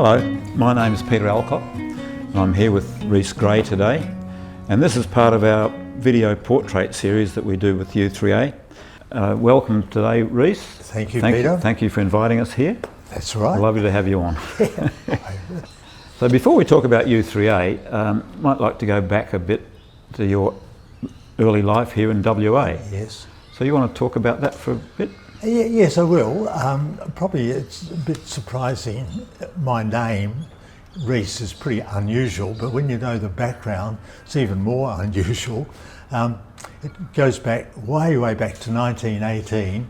Hello, my name is Peter Alcock and I'm here with Rhys Gray today, and this is part of our video portrait series that we do with U3A. Welcome today, Rhys. Thank you, Peter. Thank you for inviting us here. That's right. Lovely to have you on. So before we talk about U3A, might like to go back a bit to your early life here in WA. Yes. So you want to talk about that for a bit? Yes, I will. Probably it's a bit surprising. My name, Rhys, is pretty unusual, but when you know the background, it's even more unusual. It goes back, way back to 1918,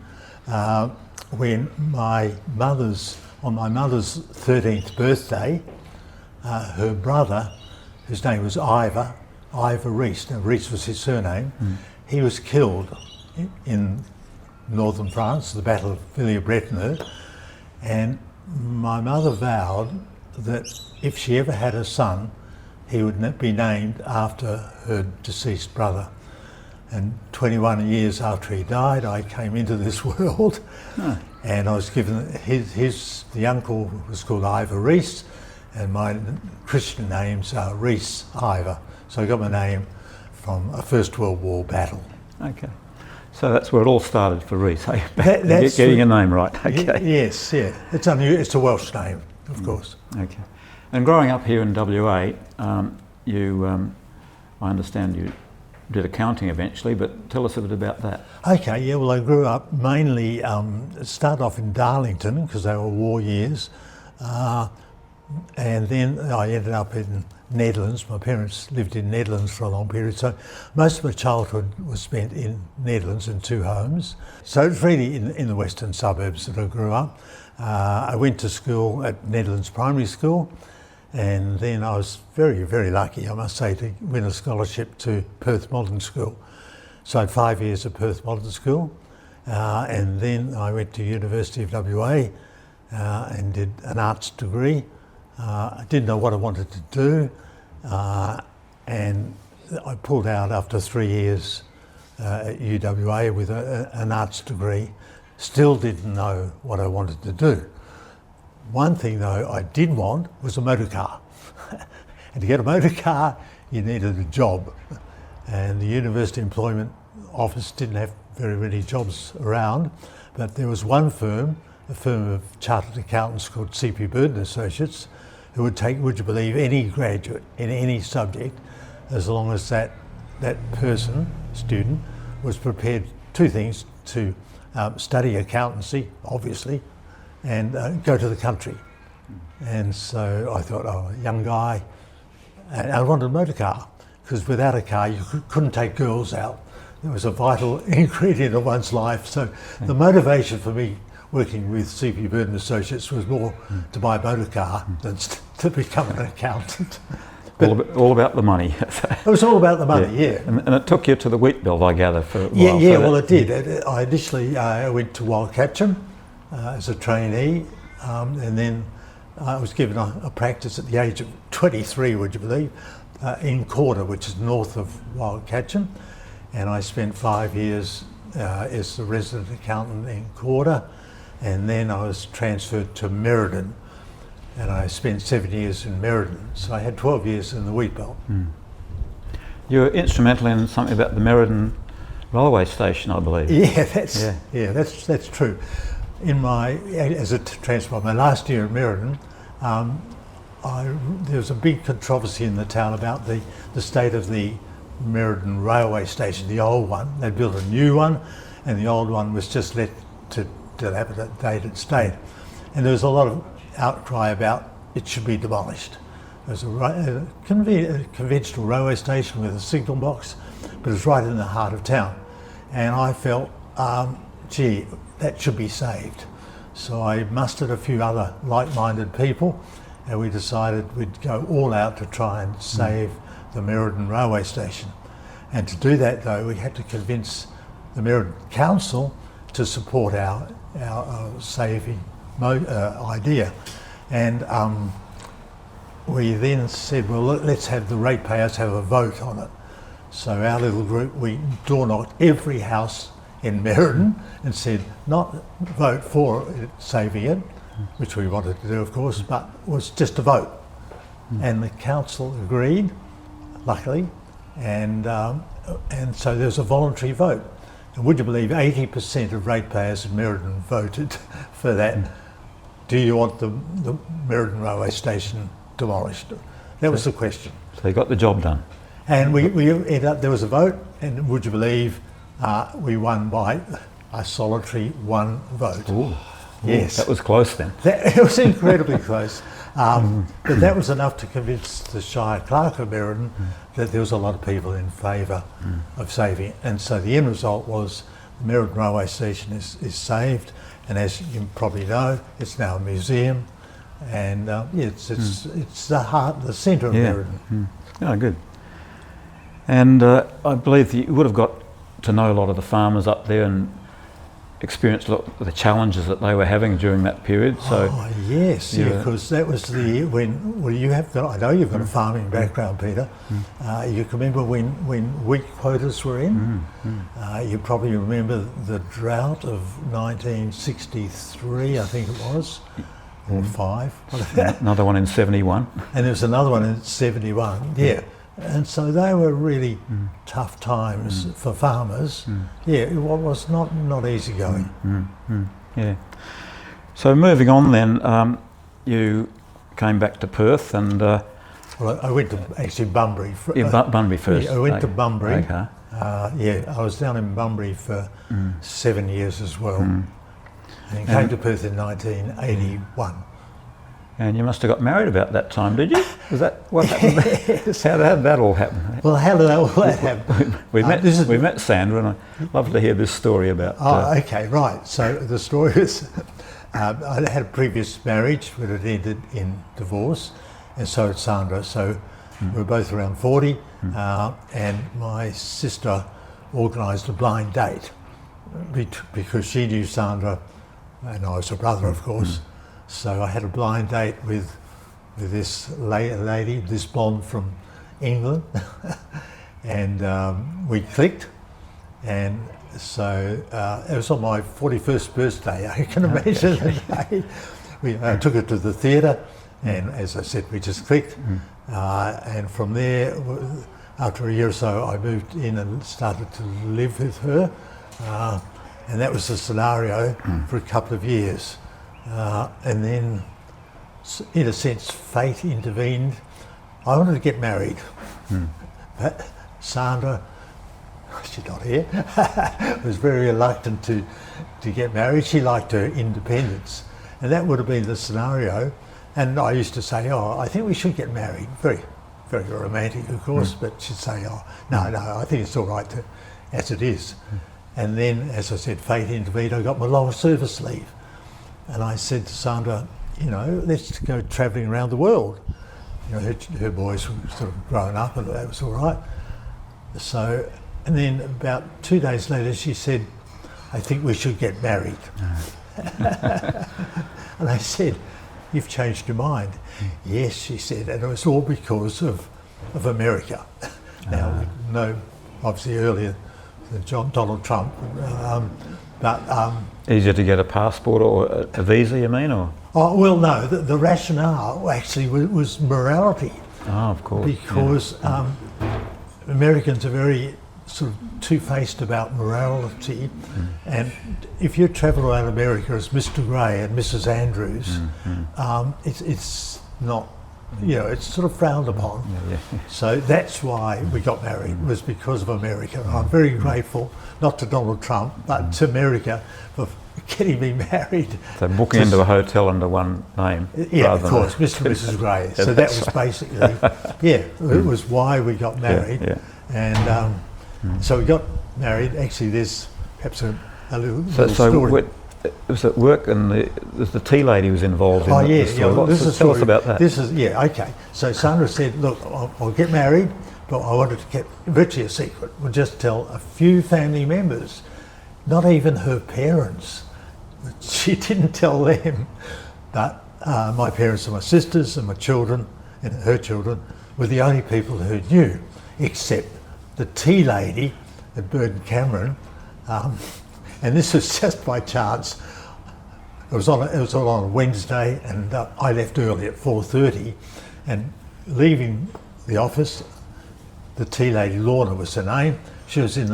when on my mother's 13th birthday, her brother, whose name was Ivor Rhys, now Rhys was his surname, he was killed in northern France, the Battle of Villers-Bretonneux, and my mother vowed that if she ever had a son, he would be named after her deceased brother. And 21 years after he died, I came into this world, and I was given the uncle was called Ivor Rhys, and my Christian names are Rhys Ivor. So I got my name from a First World War battle. Okay. So that's where it all started for Rhys, hey? That's getting your name right. Okay. Yes, yeah. It's a Welsh name, of course. Okay. And growing up here in WA, I understand you did accounting eventually, but tell us a bit about that. Okay, yeah, well I grew up mainly, started off in Darlington because they were war years, and then I ended up in Netherlands. My parents lived in Netherlands for a long period, so most of my childhood was spent in Netherlands in two homes. So it's really in the western suburbs that I grew up. I went to school at Netherlands Primary School, and then I was very lucky, I must say, to win a scholarship to Perth Modern School. So I had 5 years at Perth Modern School, and then I went to University of WA and did an arts degree. I didn't know what I wanted to do, and I pulled out after 3 years at UWA with an arts degree. Still didn't know what I wanted to do. One thing though I did want was a motor car. And to get a motor car, you needed a job. And the University Employment Office didn't have very many jobs around, but there was one firm, a firm of chartered accountants called C.P. Bird and Associates, who would take, would you believe, any graduate in any subject, as long as that student, was prepared two things: to study accountancy, obviously, and go to the country. And so I thought, oh, a young guy, and I wanted a motor car, because without a car you couldn't take girls out. It was a vital ingredient of one's life. So the motivation for me working with C.P. Bird and Associates was more to buy a motor car than to become an accountant. All about the money. It was all about the money, yeah. And it took you to the wheat belt, I gather, for a while. Yeah, well it did. I initially went to Wild Catcham as a trainee, and then I was given a practice at the age of 23, would you believe, in Corder, which is north of Wild Catcham, and I spent 5 years as the resident accountant in Corder. And then I was transferred to Merredin, and I spent 7 years in Merredin. So I had 12 years in the wheat belt. You were instrumental in something about the Merredin railway station, I believe. Yeah, that's true. As a transfer, my last year at Merredin, there was a big controversy in the town about the state of the Merredin railway station, the old one. They built a new one, and the old one was just let to dilapidated state, and there was a lot of outcry about it should be demolished. There was a conventional railway station with a signal box, but it was right in the heart of town, and I felt, gee, that should be saved. So I mustered a few other like-minded people, and we decided we'd go all out to try and save the Merredin railway station. And to do that though, we had to convince the Merredin Council to support our saving idea. And we then said, well, let's have the ratepayers have a vote on it. So our little group, we door knocked every house in Merredin and said, not vote for it, saving it, which we wanted to do, of course, but was just a vote. And the council agreed, luckily, and so there was a voluntary vote. And would you believe 80% of ratepayers in Merredin voted for that? Do you want the Merredin railway station demolished? That was the question. So you got the job done. And we ended up, there was a vote, and would you believe we won by a solitary one vote. Ooh. Yes. That was close then. It was incredibly close. But that was enough to convince the Shire Clerk of Merredin that there was a lot of people in favour of saving it. And so the end result was the Merredin railway station is saved, and as you probably know, it's now a museum, and it's the heart, the centre of Merredin. Oh, good. And I believe that you would have got to know a lot of the farmers up there and experienced a lot of the challenges that they were having during that period. So, yes, because that was the year when, well, you have got, I know you've got a farming background, Peter. You can remember when wheat quotas were in. You probably remember the drought of 1963, I think it was, or 5. Another one in 71. And there was another one in 71, yeah. And so they were really tough times for farmers. Yeah, it was not easy going. Yeah. So moving on then, you came back to Perth and... well, I went to actually Bunbury. Bunbury first. Yeah, I went to Bunbury. Okay. Yeah, I was down in Bunbury for 7 years as well. And came to Perth in 1981. And you must have got married about that time, did you? Was that what happened? How did that all happen? Well, how did all that happen? we met Sandra, and I'd love to hear this story about... okay, right. So the story is, I had a previous marriage, but it ended in divorce, and so did Sandra. So we were both around 40, and my sister organised a blind date because she knew Sandra, and I was her brother, of course. So I had a blind date with this lady, this blonde from England, and we clicked. And so it was on my 41st birthday. I can imagine the day. We took her to the theatre, and as I said, we just clicked. And from there, after a year or so, I moved in and started to live with her. And that was the scenario for a couple of years. And then, in a sense, fate intervened. I wanted to get married, but Sandra, she's not here, was very reluctant to get married. She liked her independence, and that would have been the scenario. And I used to say, "Oh, I think we should get married." Very, very romantic, of course, but she'd say, "Oh, no, I think it's all right as it is." And then, as I said, fate intervened. I got my long service leave. And I said to Sandra, you know, let's go travelling around the world. You know, her boys were sort of grown up and that was all right. So, and then about 2 days later she said, I think we should get married. And I said, you've changed your mind. Yes, she said, and it was all because of America. Now, we know obviously earlier than Donald Trump, but... Easier to get a passport or a visa, you mean? Or? Oh, well, no, the rationale actually was morality. Oh, of course. Because Americans are very sort of two-faced about morality, and if you travel around America as Mr. Gray and Mrs. Andrews, it's not, you know, it's sort of frowned upon. So that's why we got married, was because of America. And I'm very grateful, not to Donald Trump, but to America for getting me married. So booking into a hotel under one name. Yeah, of course, Mr. and Mrs. Gray. So that was basically, it was why we got married. And so we got married. Actually, there's perhaps a little story. It was at work, and the tea lady was involved in the story. Tell us about that. This is, okay. So Sandra said, look, I'll get married, but I wanted to keep virtually a secret. We'll just tell a few family members, not even her parents. She didn't tell them, but my parents and my sisters and my children and her children were the only people who knew, except the tea lady at Bird and Cameron. And this was just by chance. It was on a Wednesday, and I left early at 4:30, and leaving the office, the tea lady, Lorna was her name. She was in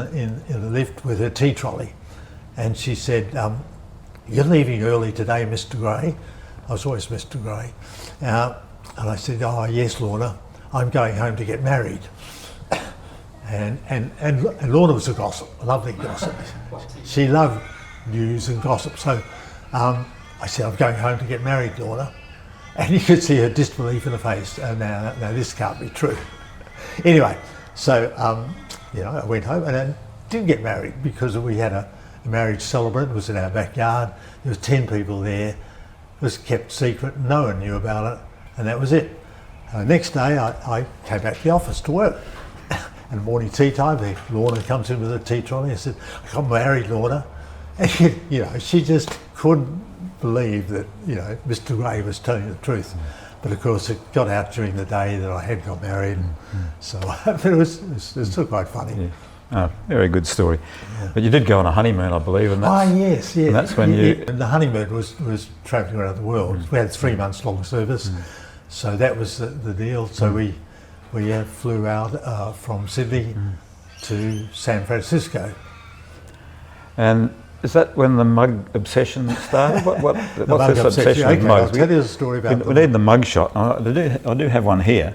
the lift with her tea trolley, and she said, "You're leaving early today, Mr. Gray." I was always Mr. Gray, and I said, "Oh yes, Lorna, I'm going home to get married." And Lorna was a gossip, a lovely gossip. She loved news and gossip. So I said, "I'm going home to get married, Lorna." And you could see her disbelief in the face. Now this can't be true. Anyway, so I went home and I didn't get married because we had a marriage celebrant. It was in our backyard. There was 10 people there. It was kept secret. No one knew about it, and that was it. Next day, I came back to the office to work. And morning tea time, Lorna comes in with a tea trolley. I said, "I got married, Lorna." And she just couldn't believe that, Mr. Gray was telling the truth. But of course, it got out during the day that I had got married. So it was still quite funny. Yeah. Oh, very good story. Yeah. But you did go on a honeymoon, I believe, and that's, yes. And that's when And the honeymoon was travelling around the world. We had 3 months long service, so that was the deal. So we flew out from Sydney to San Francisco. And is that when the mug obsession started? What's this obsession with Okay, mugs? I'll tell you a story about we need the mug shot. I do have one here.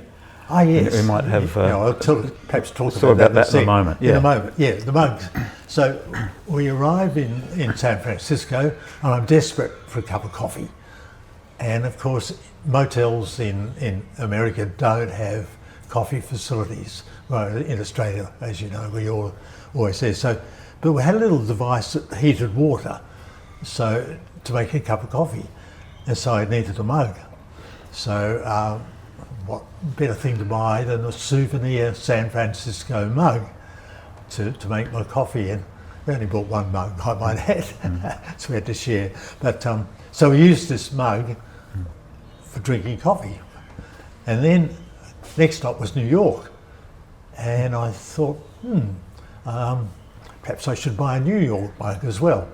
Ah, yes. We might have. I'll perhaps talk about that in a moment. Yeah. In a moment, yeah, the mugs. So we arrive in San Francisco, and I'm desperate for a cup of coffee. And of course, motels in America don't have coffee facilities. Well, in Australia, as you know, we always there. So, but we had a little device that heated water, so to make a cup of coffee, and so I needed a mug. So, what better thing to buy than a souvenir San Francisco mug to make my coffee in? We only bought one mug, I might add, so we had to share. But so we used this mug for drinking coffee, and then next stop was New York, and I thought, perhaps I should buy a New York mug as well.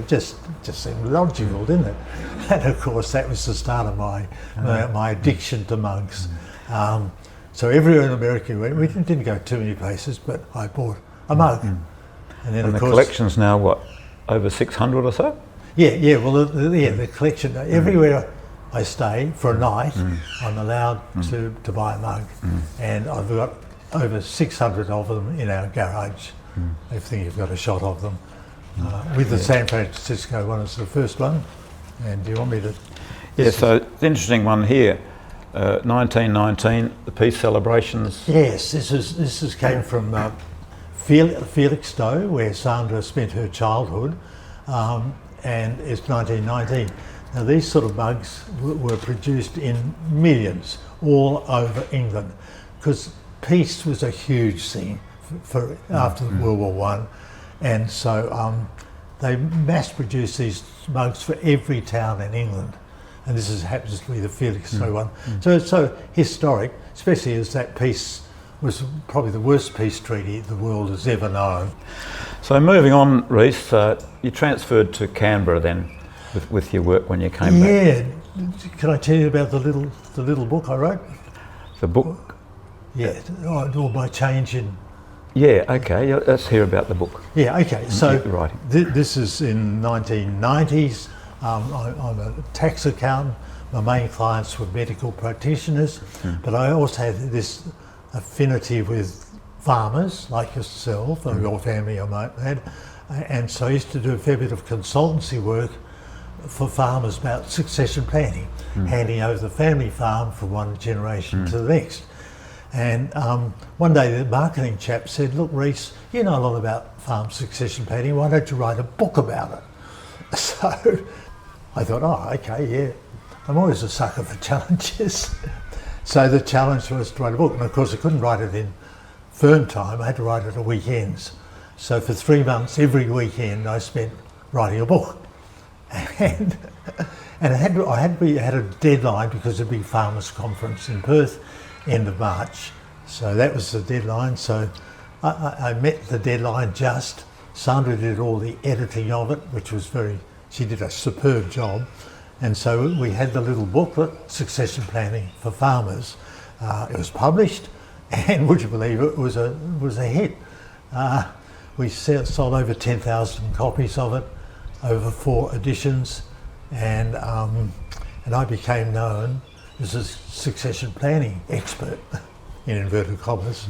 Just seemed logical, didn't it? And of course, that was the start of my addiction to mugs. So everywhere in America we didn't go too many places, but I bought a mug. And then, and of the course, collection's now what, over 600 or so? Yeah. Well, the collection everywhere I stay for a night, I'm allowed to buy a mug, and I've got over 600 of them in our garage. I think you've got a shot of them. With the San Francisco one as the first one, and do you want me to? Yeah, so the interesting one here, 1919, the peace celebrations. Yes, this came from Felixstowe, where Sandra spent her childhood, and it's 1919. Now these sort of mugs were produced in millions all over England, because peace was a huge thing for after World War One. And so they mass-produced these mugs for every town in England, and this happens to be the Felixstowe one. So it's so historic, especially as that peace was probably the worst peace treaty the world has ever known. So moving on, Rhys, you transferred to Canberra then with your work when you came back. Yeah, can I tell you about the little book I wrote? The book? Yeah, or my change in. Yeah, okay, let's hear about the book. Yeah, okay, so writing. This is in 1990s. I'm a tax accountant. My main clients were medical practitioners, but I also had this affinity with farmers like yourself or your family, I might add. And so I used to do a fair bit of consultancy work for farmers about succession planning, handing over the family farm from one generation to the next. And one day the marketing chap said, "Look, Rhys, you know a lot about farm succession planning, why don't you write a book about it?" So I thought, oh, okay, yeah, I'm always a sucker for challenges. So the challenge was to write a book, and of course I couldn't write it in firm time, I had to write it at weekends. So for 3 months, every weekend I spent writing a book. And I had a deadline because of the big farmers conference in Perth, end of March. So that was the deadline. So I met the deadline just. Sandra did all the editing of it, which was very she did a superb job. And so we had the little booklet, Succession Planning for Farmers. It was published, and would you believe it was a hit. We sold over 10,000 copies of it, over 4 editions, and I became known as a succession planning expert, in inverted commas.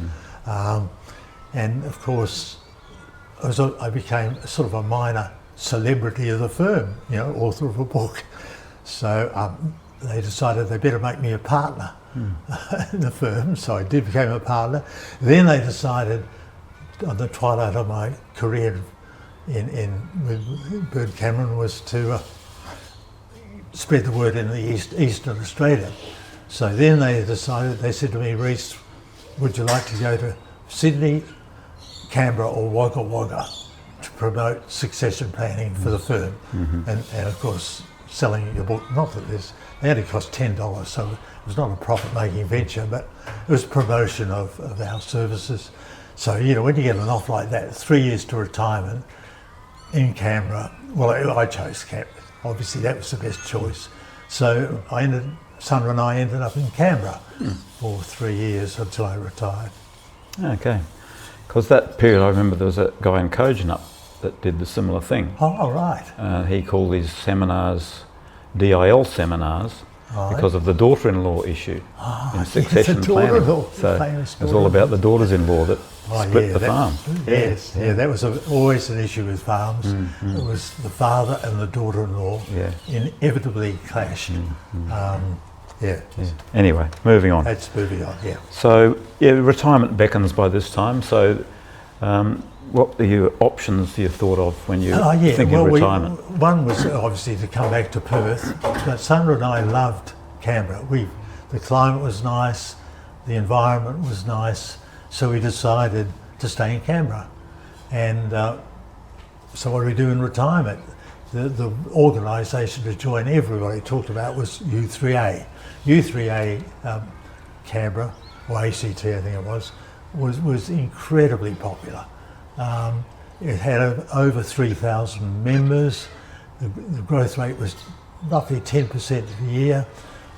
And of course, I became sort of a minor celebrity of the firm, you know, author of a book. So they decided they better make me a partner in the firm, so I did become a partner. Then they decided, on the twilight of my career with Bird Cameron, was to spread the word in the Eastern Australia. So then they decided, they said to me, Rhys, would you like to go to Sydney, Canberra or Wagga Wagga to promote succession planning for the firm? And of course, selling your book, not that they only cost $10, so it was not a profit-making venture, but it was promotion of our services. So, you know, when you get an offer like that, 3 years to retirement in Canberra, well, I chose Canberra. Obviously, that was the best choice. So Sandra and I ended up in Canberra for 3 years until I retired. Okay. Because that period, I remember there was a guy in Kojonup that did the similar thing. Oh, right. He called these seminars DIL seminars because of the daughter-in-law issue in succession planning. So it was all about the daughters-in-law that split the farm. Yes, that was always an issue with farms. It was the father and the daughter-in-law inevitably clashed. Anyway, moving on. That's moving on, yeah. So, retirement beckons by this time. So, what are your options you thought of when you thinking of retirement? One was obviously to come back to Perth, but Sandra and I loved Canberra. The climate was nice, the environment was nice, so we decided to stay in Canberra. And so what do we do in retirement? The organisation to join everybody talked about was U3A. U3A Canberra, or ACT I think it was incredibly popular. It had over 3,000 members. The growth rate was roughly 10% a year.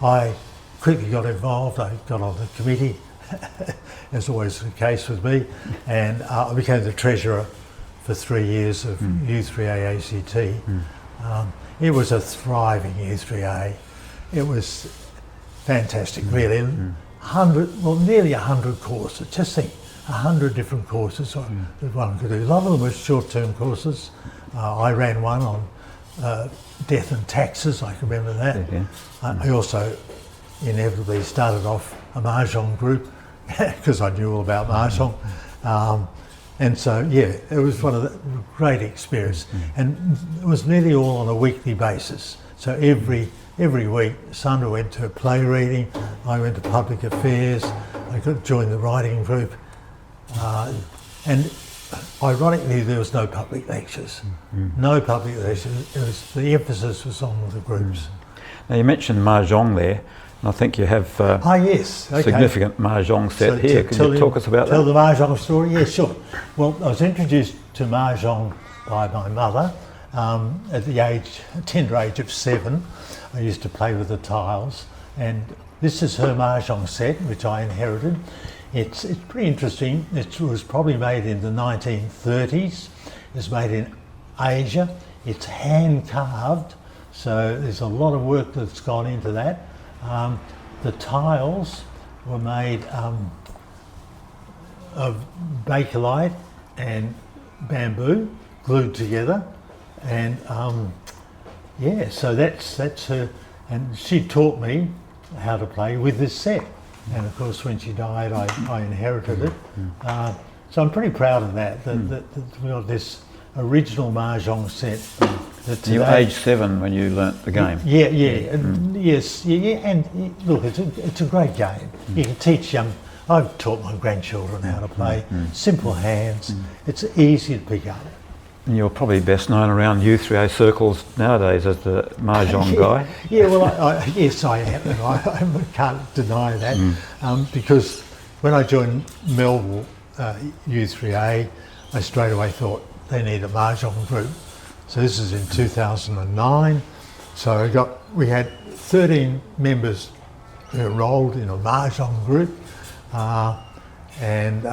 I quickly got involved. I got on the committee, as always the case with me, and I became the treasurer for 3 years of U3A ACT. It was a thriving U3A. It was fantastic, really. Nearly 100 courses. Just think, 100 different courses that one could do. A lot of them were short-term courses. I ran one on death and taxes, I can remember that. I also inevitably started off a Mahjong group because I knew all about Mahjong. And so, it was one of the great experience. And it was nearly all on a weekly basis. So every week, Sandra went to a play reading, I went to public affairs, I could join the writing group. And ironically, there was no public lectures. No public lectures. The emphasis was on the groups. Now you mentioned Mahjong there, and I think you have significant Mahjong set here. Can you talk us about that? Tell the Mahjong story? Yeah, sure. Well, I was introduced to Mahjong by my mother at the tender age of 7. I used to play with the tiles, and this is her Mahjong set, which I inherited. It's pretty interesting. It was probably made in the 1930s. It's made in Asia. It's hand carved, so there's a lot of work that's gone into that. The tiles were made of bakelite and bamboo glued together, and so that's her. And she taught me how to play with this set. And of course, when she died, I inherited it. So I'm pretty proud of that we got this original Mahjong set. You were age 7 when you learnt the game. And look, it's a great game. You can teach I've taught my grandchildren how to play. Simple hands. It's easy to pick up. And you're probably best known around U3A circles nowadays as the Mahjong guy. Yes, I am. And I can't deny that because when I joined Melville U3A, I straight away thought they need a Mahjong group. So this is in 2009. So we had 13 members who enrolled in a Mahjong group, and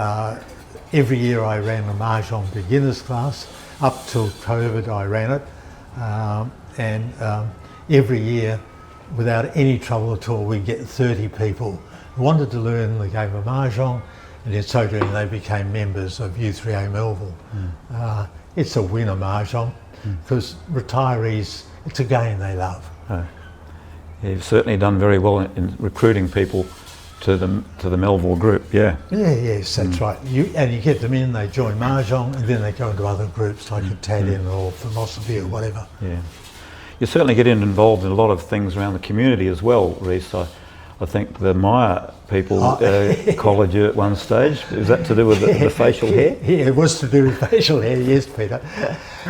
every year I ran a Mahjong beginners class. Up till COVID I ran it, and every year, without any trouble at all, we'd get 30 people who wanted to learn the game of Mahjong, and in so doing they became members of U3A Melville. It's a winner, Mahjong, because retirees, it's a game they love. Yeah, you've certainly done very well in recruiting people to the Melville group, yeah. Yes, that's right. You get them in, they join Mahjong, and then they go into other groups like Italian or philosophy or whatever. Yeah. You certainly get involved in a lot of things around the community as well, Rhys. I think the Maya people collared you at one stage. Is that to do with the facial hair? Yeah, it was to do with facial hair, yes, Peter.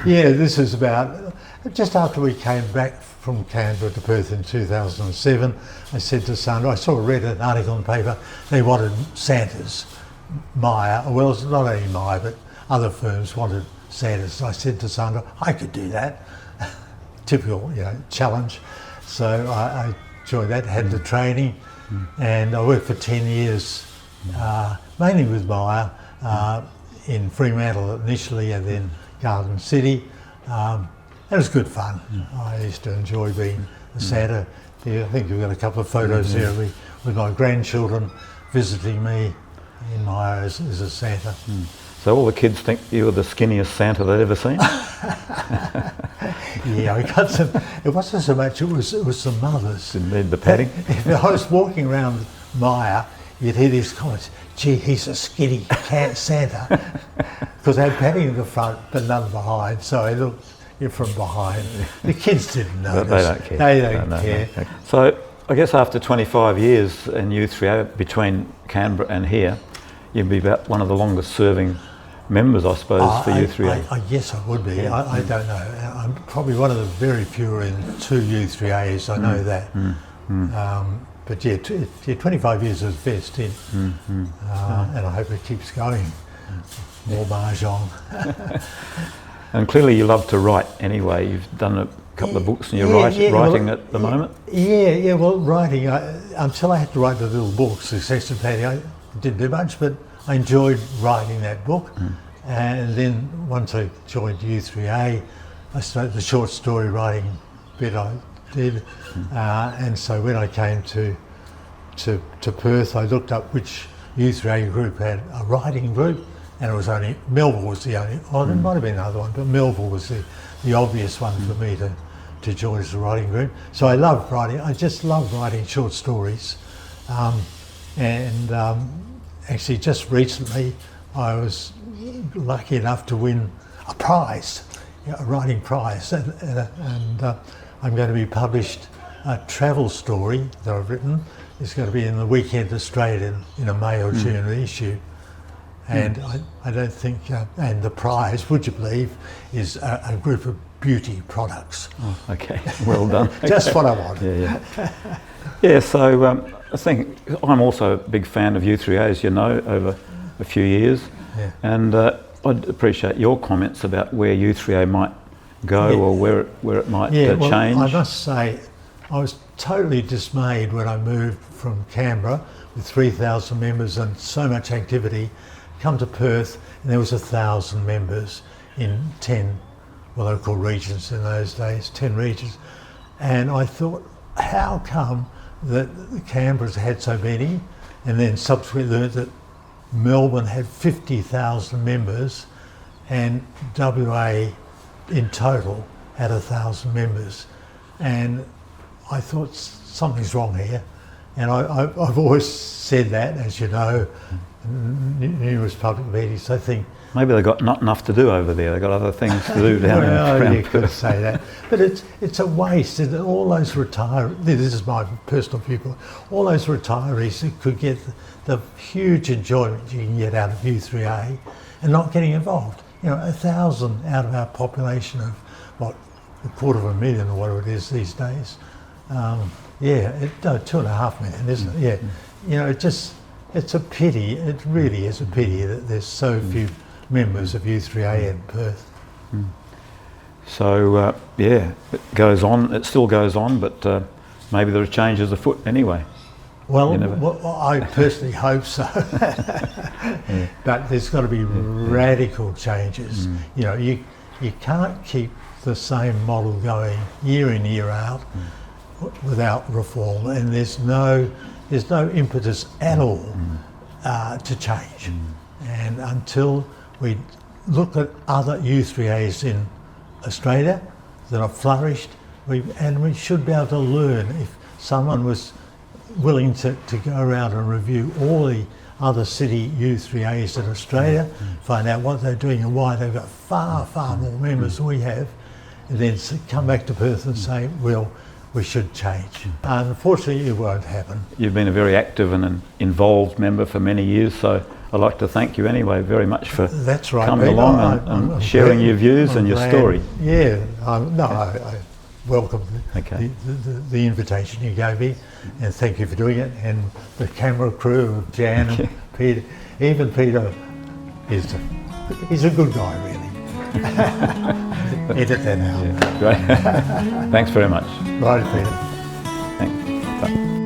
Yeah, this is about just after we came back from Canberra to Perth in 2007. I said to Sandra, I read an article in the paper, they wanted Santas, Maya, well, it's not only Maya, but other firms wanted Santas. I said to Sandra, I could do that. Typical, challenge. So I joined that, had the training, and I worked for 10 years, mainly with Maya, in Fremantle initially, and then Garden City. It was good fun. I used to enjoy being a Santa. I think we've got a couple of photos there with my grandchildren visiting me in Maya as a Santa. So all the kids think you were the skinniest Santa they'd ever seen? Yeah, I got some. It wasn't so much, it was the mothers. Didn't need the padding? If I was walking around Maya, you'd hear these comments, gee, he's a skinny Santa. Because they had padding in the front but none behind, so I looked from behind. The kids didn't notice. They don't care. They don't care. No. So I guess after 25 years in U3A, between Canberra and here, you'd be about one of the longest serving members, I suppose, for U3A. Yes, I would be. Yeah. I don't know. I'm probably one of the very few in 2 U3As, I know that. But yeah, 25 years is best in, and I hope it keeps going. More Mahjong. And clearly you love to write anyway. You've done a couple of books and you're writing at the moment? Yeah, well, writing, until I had to write the little book, Success and Paddy, I didn't do much, but I enjoyed writing that book. And then once I joined U3A, I started the short story writing bit I did. And so when I came to Perth, I looked up which U3A group had a writing group, and it was only, Melville was the only, well, there might have been another one, but Melville was the obvious one for me to join as a writing group. So I love writing, I just love writing short stories. Actually just recently I was lucky enough to win a prize, a writing prize, and I'm going to be published a travel story that I've written. It's going to be in the Weekend Australian in a May or June issue. And I don't think, and the prize, would you believe, is a group of beauty products. Oh, okay, well done. Just what I want. Yeah, so I think I'm also a big fan of U3A, as you know, over a few years. Yeah. And I'd appreciate your comments about where U3A might go or where it might change. I must say, I was totally dismayed when I moved from Canberra with 3,000 members and so much activity, come to Perth and there was 1,000 members in 10, well, they were called regions in those days, 10 regions. And I thought, how come that Canberra's had so many, and then subsequently learned that Melbourne had 50,000 members and WA in total had 1,000 members. And I thought something's wrong here. And I've always said that, as you know, in numerous public meetings. I think maybe they've got not enough to do over there. They've got other things to do down there. You could say that. But it's a waste. All those retirees, this is my personal viewpoint, all those retirees that could get the huge enjoyment you can get out of U3A and not getting involved. 1,000 out of our population of, what, 250,000 or whatever it is these days. 2.5 million, isn't it? Yeah. It's a pity, it really is a pity that there's so few members of U3A in Perth. So yeah, it goes on. It still goes on, but maybe there are changes afoot anyway. Well, I personally hope so. But there's got to be radical changes. You know, you can't keep the same model going year in, year out without reform, and there's no impetus at all to change. And until we look at other U3As in Australia that have flourished, we should be able to learn. If someone was willing to go around and review all the other city U3As in Australia, find out what they're doing and why they've got far more members than we have, and then come back to Perth and say, well, we should change. Unfortunately, it won't happen. You've been a very active and an involved member for many years, so I'd like to thank you anyway very much for coming along and sharing your views and your story. Yeah, I welcome the invitation you gave me, and thank you for doing it. And the camera crew of Jan and Peter, even Peter, he's a good guy, really. Edit that out. Yeah, great. Thanks very much. Right, Peter. Thanks. Bye.